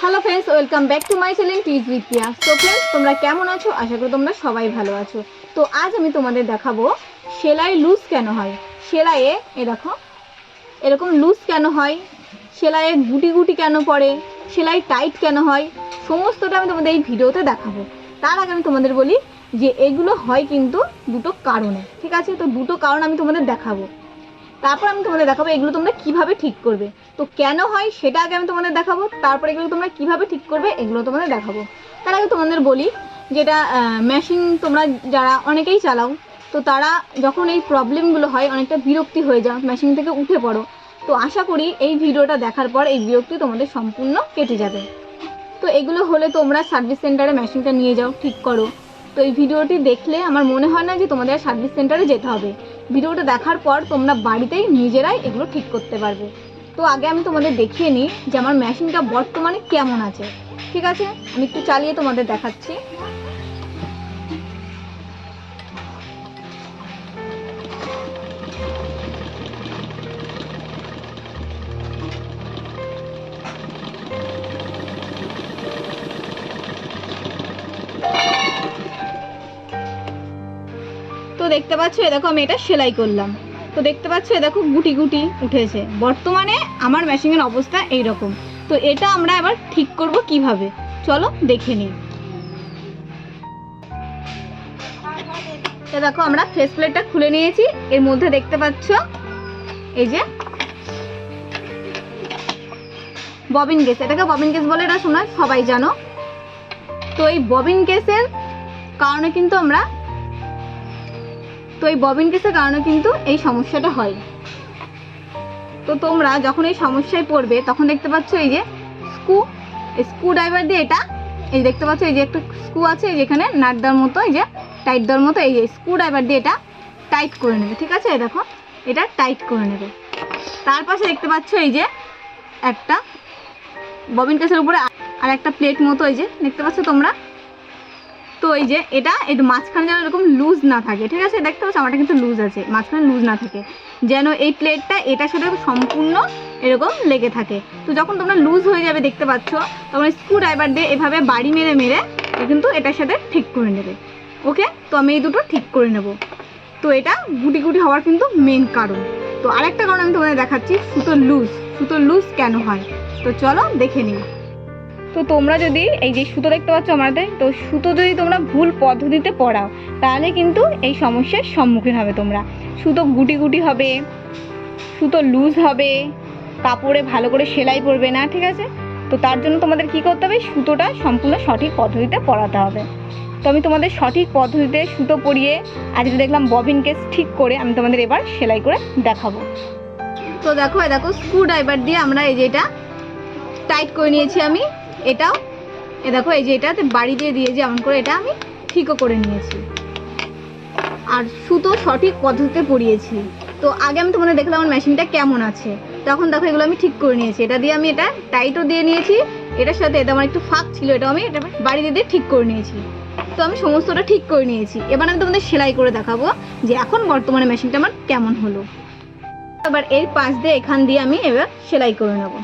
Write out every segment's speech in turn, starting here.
Hello friends, welcome back to my channel tease with Priya. So friends, তোমরা কেমন আছো? আশা করি তোমরা সবাই ভালো আছো। তো আজ আমি তোমাদের দেখাবো সেলাই লুজ কেন হয়। সেলাইয়ে দেখো এরকম লুজ কেন হয়, সেলাইয়ে গুটি গুটি কেন পড়ে, সেলাই টাইট কেন হয়, সমস্তটা আমি তোমাদের এই ভিডিওতে দেখাবো। তার আগে আমি তোমাদের বলি যে এগুলো হয় কিন্তু দুটো কারণে, ঠিক আছে? তো দুটো কারণ আমি তোমাদের দেখাবো, তারপর আমি তোমাদের দেখাবো এগুলো তোমরা কিভাবে ঠিক করবে। তো কেন হয় সেটা আগে আমি তোমাদের দেখাবো, তারপর এগুলো তোমরা কিভাবে ঠিক করবে এগুলো তোমাদের দেখাবো। তার আগে তোমাদের বলি যেটা মেশিন তোমরা যারা অনেকেই চালাও, তো তারা যখন এই প্রবলেমগুলো হয় অনেকটা বিরক্তি হয়ে যাও, মেশিন থেকে উঠে পড়ো। তো আশা করি এই ভিডিওটা দেখার পর এই বিরক্তি তোমাদের সম্পূর্ণ কেটে যাবে। তো এগুলো হলে তোমরা সার্ভিস সেন্টারে মেশিনটা নিয়ে যাও, ঠিক করো। তো এই ভিডিওটি দেখলে আমার মনে হয় না যে তোমাদের সার্ভিস সেন্টারে যেতে হবে। ভিডিওটা দেখার পর তোমরা বাড়িতেই নিজেরাই এগুলো ঠিক করতে পারবে। তো আগে আমি তোমাদের দেখিয়ে নিই যে আমার মেশিনটা বর্তমানে কেমন আছে, ঠিক আছে? আমি একটু চালিয়ে তোমাদের দেখাচ্ছি। তো দেখতে পাচ্ছ দেখো আমি এটা সেলাই করলাম। তো দেখতে পাচ্ছ দেখো গুটি গুটি উঠেছে। বর্তমানে আমার মেশিনের অবস্থা এই রকম। তো এটা আমরা এবার ঠিক করব কিভাবে, চলো দেখে নিই। তো দেখো আমরা ফেস প্লেটটা খুলে নিয়েছি। এর মধ্যে দেখতে পাচ্ছ এই যে ববিন কেস, এটাকে ববিন কেস বলে, এটা শোনা সবাই জানো। তো এই ববিন কেসের কারণে কিন্তু এই সমস্যাটা হয়। তো তোমরা যখন এই সমস্যায় পড়বে তখন দেখতে পাচ্ছ এই যে স্ক্রু ড্রাইভার দিয়ে এটা এই দেখতে পাচ্ছ এই যে একটা স্ক্রু আছে, এই যেখানে নাট দেওয়ার মতো, এই যে টাইট দেওয়ার মতো, এই যে স্ক্রু ড্রাইভার দিয়ে এটা টাইট করে নেবে, ঠিক আছে? দেখো এটা টাইট করে নেবে। তার পাশে দেখতে পাচ্ছ এই যে একটা ববিন কেসের উপরে আর একটা প্লেট মতো, এই যে দেখতে পাচ্ছ তোমরা। তো এই যে এটা একটু মাঝখানে যেন এরকম লুজ না থাকে, ঠিক আছে? দেখতে পাচ্ছ আমারটা কিন্তু লুজ আছে, মাঝখানে লুজ না থাকে, যেন এই প্লেটটা এটার সাথে সম্পূর্ণ এরকম লেগে থাকে। তো যখন তোমরা লুজ হয়ে যাবে দেখতে পাচ্ছ, তোমরা স্ক্রু ড্রাইভার দিয়ে এভাবে বাড়ি মেরে মেরে কিন্তু এটার সাথে ঠিক করে নেবে। ওকে, তো আমি এই দুটো ঠিক করে নেব। তো এটা গুটি গুটি হওয়ার কিন্তু মেন কারণ। তো আরেকটা কারণ আমি তোমাদের দেখাচ্ছি, সুতো লুজ কেন হয়। তো চলো দেখে নিই। তো তোমরা যদি এই যে সুতো দেখতে পাচ্ছ আমাদের, তো সুতো যদি তোমরা ভুল পদ্ধতিতে পরাও তাহলে কিন্তু এই সমস্যার সম্মুখীন হবে তোমরা। সুতো গুটি গুটি হবে, সুতো লুজ হবে, কাপড়ে ভালো করে সেলাই পড়বে না, ঠিক আছে? তো তার জন্য তোমাদের কি করতে হবে, সুতোটা সম্পূর্ণ সঠিক পদ্ধতিতে পরাতে হবে। তো আমি তোমাদের সঠিক পদ্ধতিতে সুতো পরিয়ে আজকে দেখলাম ববিন কেস ঠিক করে আমি তোমাদের এবার সেলাই করে দেখাবো। তো দেখো স্ক্রু ড্রাইভার দিয়ে আমরা এই যে এটা টাইট করে নিয়েছি আমি। এটাও দেখো এই যে এটাতে বাড়ি দিয়ে যেমন করে এটা আমি ঠিকও করে নিয়েছি আর সুতো সঠিক পদ্ধতিতে পরিয়েছি। তো আগে আমি তোমাদের দেখলাম আমার মেশিনটা কেমন আছে, তখন দেখো এগুলো আমি ঠিক করে নিয়েছি। এটা দিয়ে আমি এটা টাইটও দিয়ে নিয়েছি, এটার সাথে এটা আমার একটু ফাঁক ছিল, এটাও আমি এটা বাড়ি দিয়ে ঠিক করে নিয়েছি। তো আমি সমস্তটা ঠিক করে নিয়েছি। এবার আমি তোমাদের সেলাই করে দেখাবো যে এখন বর্তমানে মেশিনটা আমার কেমন হলো। এবার এর পাশ দিয়ে এখান দিয়ে আমি এবার সেলাই করে নেব।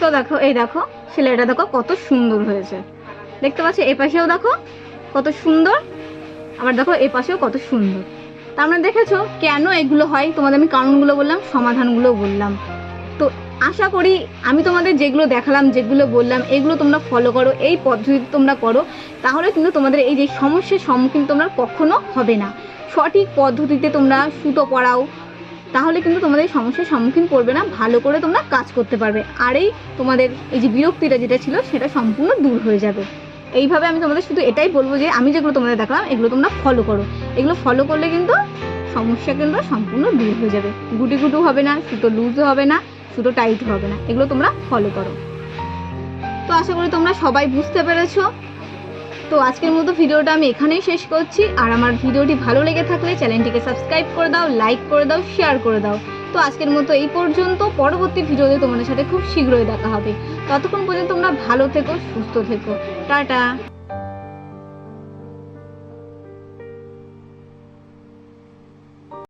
তো দেখো দেখো সেলাইটা দেখো কত সুন্দর হয়েছে, দেখতে পাচ্ছ? এ পাশেও দেখো কত সুন্দর, আবার দেখো এ পাশেও কত সুন্দর। তার মানে দেখেছো কেন এগুলো হয়? তোমাদের আমি কারণগুলো বললাম, সমাধানগুলো বললাম। তো আশা করি আমি তোমাদের যেগুলো দেখালাম, যেগুলো বললাম, এগুলো তোমরা ফলো করো, এই পদ্ধতিতে তোমরা করো, তাহলে কিন্তু তোমাদের এই যে সমস্যার সম্মুখীন তোমরা কখনো হবে না। সঠিক পদ্ধতিতে তোমরা সুতো পরাও, তাহলে কিন্তু তোমাদের সমস্যার সম্মুখীন পড়বে না, ভালো করে তোমরা কাজ করতে পারবে। আর এই তোমাদের এই যে বিরক্তিটা যেটা ছিল সেটা সম্পূর্ণ দূর হয়ে যাবে। এইভাবে আমি তোমাদের শুধু এটাই বলবো যে আমি যেগুলো তোমাদের দেখালাম এগুলো তোমরা ফলো করো। এগুলো ফলো করলে কিন্তু সমস্যা কিন্তু সম্পূর্ণ দূর হয়ে যাবে। গুটি গুটু হবে না, সুতো লুজও হবে না, সুতো টাইট হবে না। এগুলো তোমরা ফলো করো। তো আশা করি তোমরা সবাই বুঝতে পেরেছো। তো আজকের মতো ভিডিওটা আমি এখানেই শেষ করছি। আর আমার ভিডিওটি ভালো লেগে থাকলে চ্যানেলটিকে সাবস্ক্রাইব করে দাও, লাইক করে দাও, শেয়ার করে দাও। তো আজকের মতো এই পর্যন্ত, পরবর্তী ভিডিওতে তোমাদের সাথে খুব শীঘ্রই দেখা হবে। ততক্ষণ পর্যন্ত তোমরা ভালো থেকো, সুস্থ থেকো, টাটা।